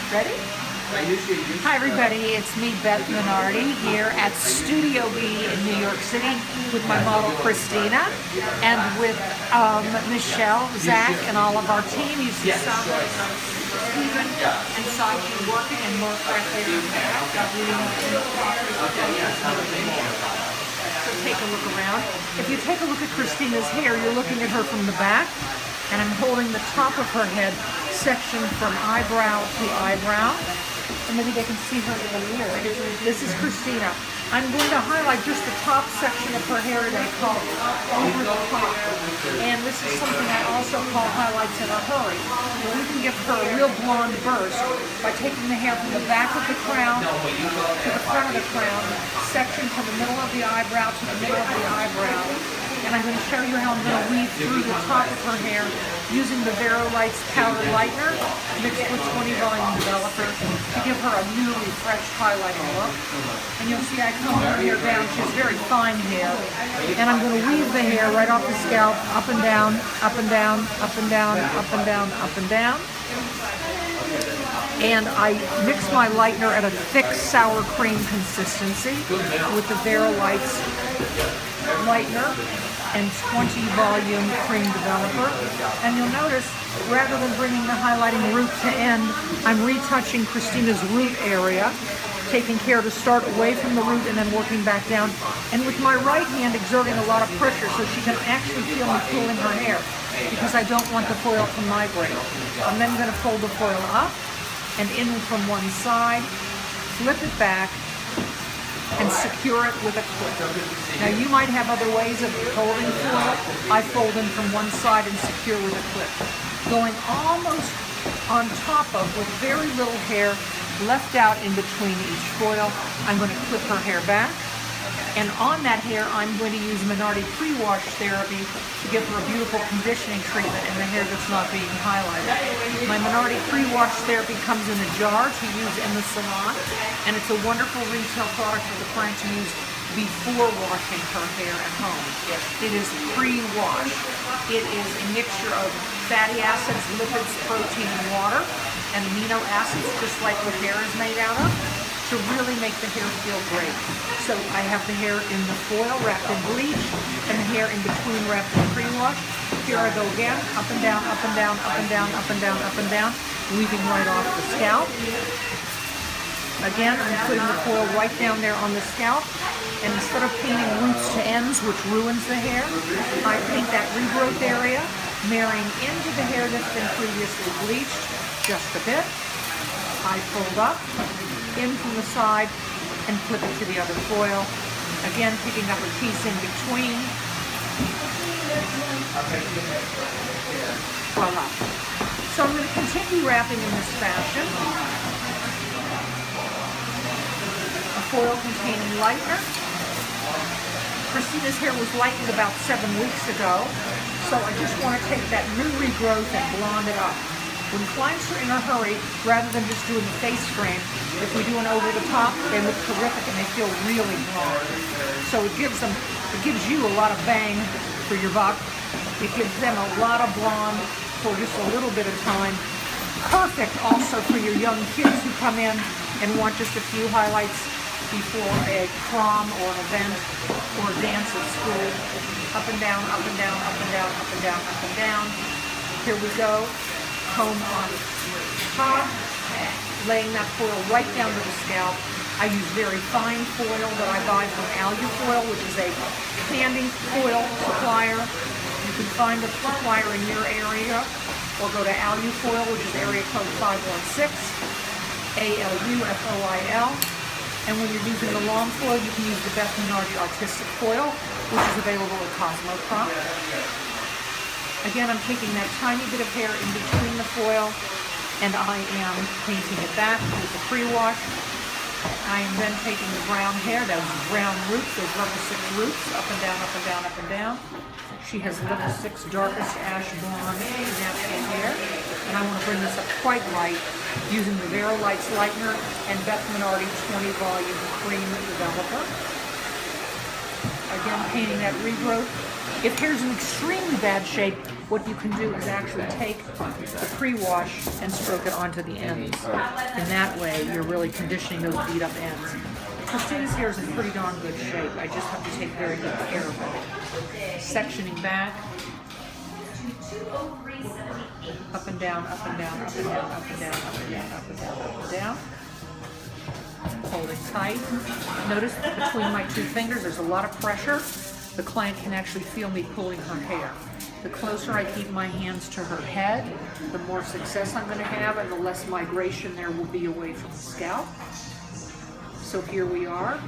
Ready? Hi everybody, it's me, Beth Minardi, here at Studio B in New York City with my model Christina and with Michelle, Zach, and all of our team. You see Stephen and Sachi working and Mark right there in the back. So take a look around. If you take a look at Christina's hair, you're looking at her from the back, and I'm holding the top of her head section from eyebrow to eyebrow. And maybe they can see her in the mirror. This is Christina. I'm going to highlight just the top section of her hair today called over the top. And this is something I also call highlights in a hurry. We can give her a real blonde burst by taking the hair from the back of the crown to the front of the crown, section from the middle of the eyebrow to the middle of the eyebrow. And I'm going to show you how I'm going to weave through the top of her hair using the Lights Powder Lightener mixed with 20 Volume Developer to give her a new, refreshed highlighting look. And you'll see I comb her hair down. She has very fine hair. And I'm going to weave the hair right off the scalp, up and down, up and down, up and down, up and down, up and down. And I mix my lightener at a thick sour cream consistency with the Lights lightener and 20 volume cream developer. And you'll notice, rather than bringing the highlighting root to end, I'm retouching Christina's root area, taking care to start away from the root and then working back down. And with my right hand exerting a lot of pressure so she can actually feel me pulling her hair, because I don't want the foil to migrate. I'm then going to fold the foil up and in from one side, flip it back, and secure it with a clip. Now you might have other ways of holding foil. I fold in from one side and secure with a clip. Going almost on top of, with very little hair left out in between each foil, I'm going to clip her hair back. And on that hair, I'm going to use Minardi pre-wash therapy to give her a beautiful conditioning treatment in the hair that's not being highlighted. My Minardi pre-wash therapy comes in a jar to use in the salon, and it's a wonderful retail product for the client to use before washing her hair at home. It is pre-wash. It is a mixture of fatty acids, lipids, protein, and water, and amino acids, just like what hair is made out of, to really make the hair feel great. So I have the hair in the foil wrapped in bleach and the hair in between wrapped in pre-wash. Here I go again, up and down, up and down, up and down, up and down, up and down, weaving right off the scalp. Again, I'm putting the foil right down there on the scalp, and instead of painting roots to ends, which ruins the hair, I paint that regrowth area, marrying into the hair that's been previously bleached just a bit. I fold up, in from the side, and flip it to the other foil. Again, picking up a piece in between. Voila. So I'm going to continue wrapping in this fashion. A foil containing lightener. Christina's hair was lightened about 7 weeks ago, so I just want to take that new regrowth and blonde it up. When clients are in a hurry, rather than just doing a face frame, if we do an over the top, they look terrific and they feel really blonde. So it gives you a lot of bang for your buck. It gives them a lot of blonde for just a little bit of time. Perfect also for your young kids who come in and want just a few highlights before a prom or an event or a dance at school. Up and down, up and down, up and down, up and down, up and down. Here we go. Comb on top, laying that foil right down to the scalp. I use very fine foil that I buy from Alufoil, which is a candy foil supplier. You can find a supplier in your area, or go to Alufoil, which is area code 516, ALUFOIL. And when you're using the long foil, you can use the Beth Minardi Artistic Foil, which is available at Cosmo Prop. Again, I'm taking that tiny bit of hair in between the foil, and I am painting it back with the pre-wash. I am then taking the brown hair, those brown roots, those level 6 roots, up and down, up and down, up and down. She has level 6 darkest ash blonde natural hair, and I want to bring this up quite light using the Lights lightener and Beth Minardi 20 volume cream developer. Again, painting that regrowth. If hair's in extremely bad shape, what you can do is actually take the pre-wash and stroke it onto the ends. And that way, you're really conditioning those beat-up ends. Christina's hair is in pretty darn good shape. I just have to take very good care of it. Sectioning back. Up and down, up and down, up and down, up and down, up and down, up and down, up and down. Holding tight. Notice between my two fingers there's a lot of pressure. The client can actually feel me pulling her hair. The closer I keep my hands to her head, the more success I'm going to have and the less migration there will be away from the scalp. So here we are,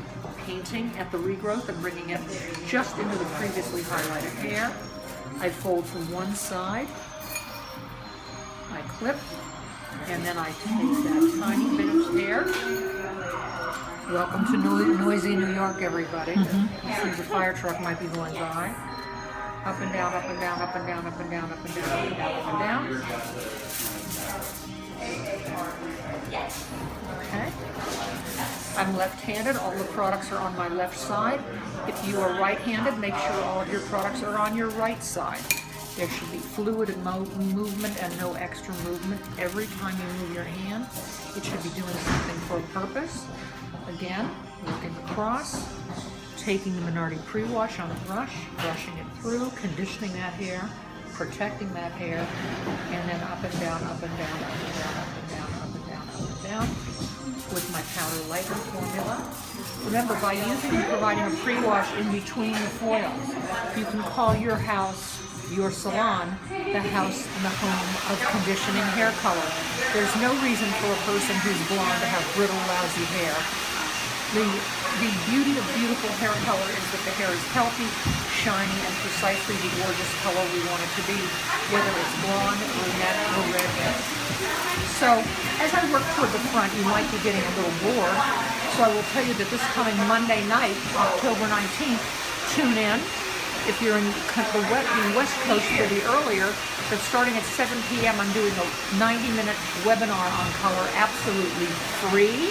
painting at the regrowth and bringing it just into the previously highlighted hair. I fold from one side, I clip, and then I take that tiny bit of hair. Welcome to noisy New York, everybody. It seems a fire truck might be going by. Up and down, up and down, up and down, up and down, up and down, up and down, up and down. Okay. I'm left-handed. All the products are on my left side. If you are right-handed, make sure all of your products are on your right side. There should be fluid and movement and no extra movement. Every time you move your hand, it should be doing something for a purpose. Again, working across, taking the Minardi pre-wash on a brush, brushing it through, conditioning that hair, protecting that hair, and then up and down, up and down, up and down, up and down, up and down, up and down, with my powder lighter formula. Remember, by using and providing a pre-wash in between the foils, you can call your house, your salon, the house and the home of conditioning hair color. There's no reason for a person who's blonde to have brittle, lousy hair. The beauty of beautiful hair color is that the hair is healthy, shiny, and precisely the gorgeous color we want it to be, whether it's blonde, brunette, or redhead. So, as I work toward the front, you might be getting a little bored, so I will tell you that this coming Monday night, October 19th, tune in. If you're in the West Coast for the earlier, but starting at 7 p.m. I'm doing a 90-minute webinar on color absolutely free.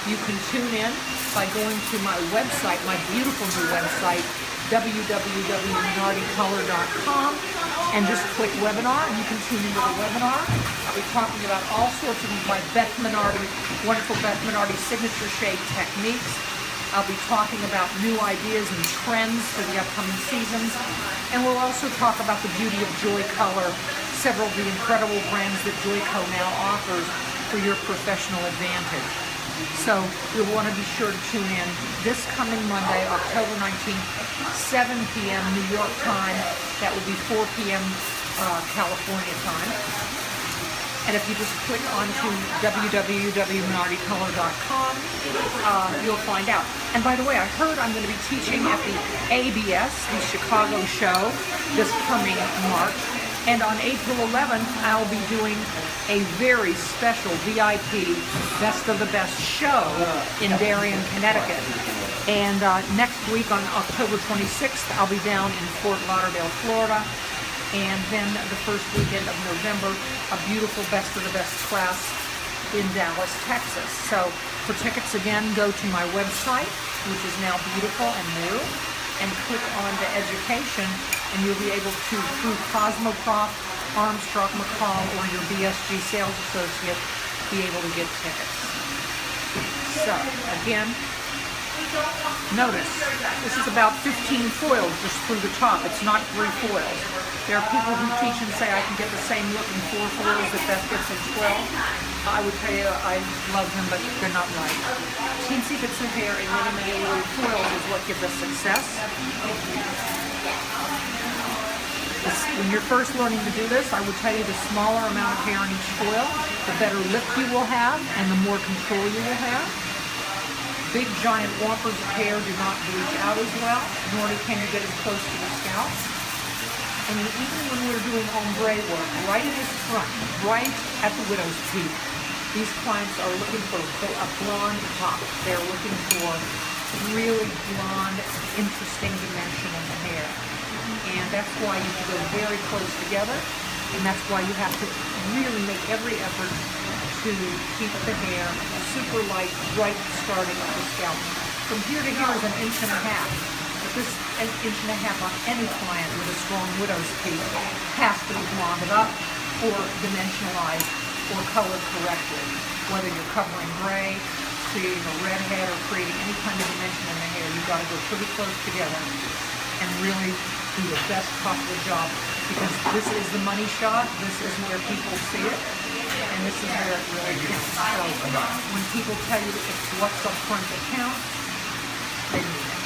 You can tune in by going to my website, my beautiful new website, www.minardicolor.com, and just click webinar, and you can tune into the webinar. I'll be talking about all sorts of my Beth Minardi, wonderful Beth Minardi signature shade techniques. I'll be talking about new ideas and trends for the upcoming seasons. And we'll also talk about the beauty of Joy Color, several of the incredible brands that Joyco now offers for your professional advantage. So you'll want to be sure to tune in this coming Monday, October 19th, 7 p.m. New York time. That will be 4 p.m. California time. And if you just click onto www.minardicolor.com, you'll find out. And by the way, I heard I'm going to be teaching at the ABS, the Chicago show, this coming March. And on April 11th, I'll be doing a very special VIP Best of the Best show in Darien, Connecticut. And next week on October 26th, I'll be down in Fort Lauderdale, Florida. And then the first weekend of November, a beautiful Best of the Best class in Dallas, Texas. So for tickets, again, go to my website, which is now beautiful and new, and click on the education, and you'll be able to, through Cosmoprof, Armstrong McCall, or your BSG sales associate, be able to get tickets. So, again, notice, this is about 15 foils just through the top. It's not 3 foils. There are people who teach and say I can get the same look in 4 foils that Beth gets in 12. I would tell you I love them, but they're not right. Teensy bits of hair in many, many little foils is what gives us success. When you're first learning to do this, I would tell you the smaller amount of hair in each foil, the better lift you will have and the more control you will have. Big giant whompers of hair do not bleach out as well, nor can you get as close to the scalp. And even when we're doing ombre work, right in this front, right at the widow's peak, these clients are looking for a blonde top. They're looking for really blonde, interesting dimension in the hair. And that's why you go very close together, and that's why you have to really make every effort to keep the hair super light, right starting at the scalp. From here to here is 1.5 inches. If this an inch and a half on any client with a strong widow's peak has to be blonded up or dimensionalized or color corrected. Whether you're covering gray, creating a red head, or creating any kind of dimension in the hair, you've got to go pretty close together and really do the best possible job, because this is the money shot. This is where people see it, and this is where it really counts. So when people tell you it's what's up front that counts, they mean it.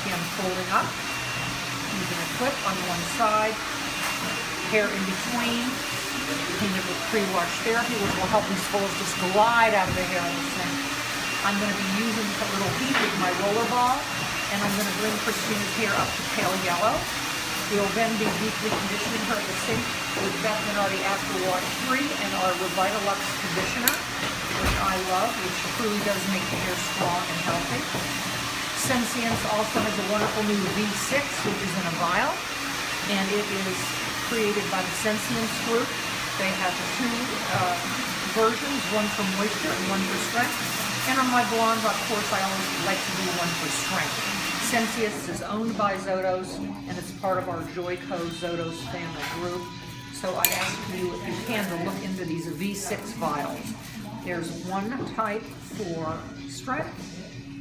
Again, folding up, using a clip on one side, hair in between, painted with pre-wash therapy, which will help these folds just glide out of the hair in the sink. I'm going to be using a little heat with my roller ball, and I'm going to bring Christina's hair up to pale yellow. We'll then be deeply conditioning her in the sink with Beth Minardi After Wash 3 and our Revitalux conditioner, which I love, which truly does make the hair strong and healthy. Sensience also has a wonderful new V6, which is in a vial, and it is created by the Sensience group. They have two versions, one for moisture and one for strength. And on my blondes, of course, I always like to do one for strength. Sensience is owned by Zotos, and it's part of our Joyco Zotos family group. So I ask you, if you can, to look into these V6 vials. There's one type for strength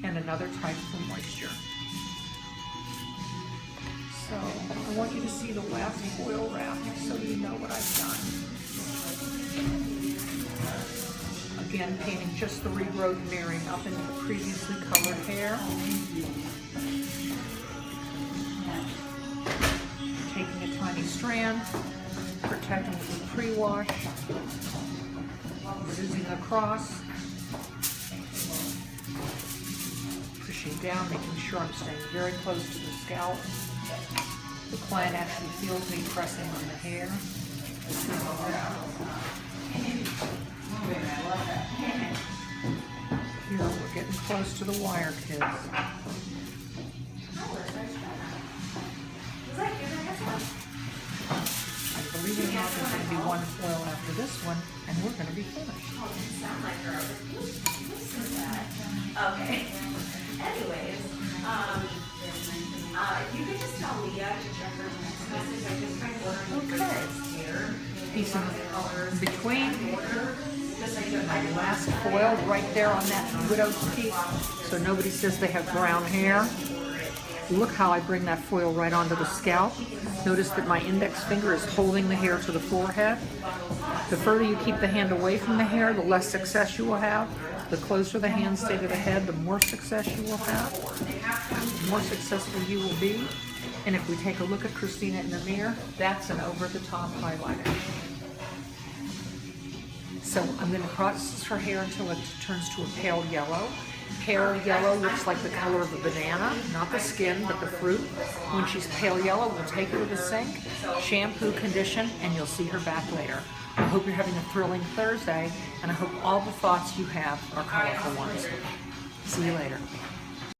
and another type for moisture. So I want you to see the last foil wrap so you know what I've done. Again, painting just the regrowth mirroring up into the previously colored hair. Taking a tiny strand, protecting it with pre-wash, zooming across, pushing down, making sure I'm staying very close to the scalp. The client actually feels me pressing on the hair. Here we're getting close to the wire, kids. I believe it or not, there's going to be one foil after this one, and we're going to be finished. Okay. Anyways, you could just tell Leah to check her text message. I just tried ordering here. Piece in between. My last foil right there on that widow's peak, so nobody says they have brown hair. Look how I bring that foil right onto the scalp. Notice that my index finger is holding the hair to the forehead. The further you keep the hand away from the hair, the less success you will have. The closer the hands stay to the head, the more success you will have, the more successful you will be. And if we take a look at Christina in the mirror, that's an over-the-top highlighter. So I'm going to process her hair until it turns to a pale yellow. Pale yellow looks like the color of a banana, not the skin, but the fruit. When she's pale yellow, we'll take her to the sink, shampoo, condition, and you'll see her back later. I hope you're having a thrilling Thursday, and I hope all the thoughts you have are colorful ones. See you later.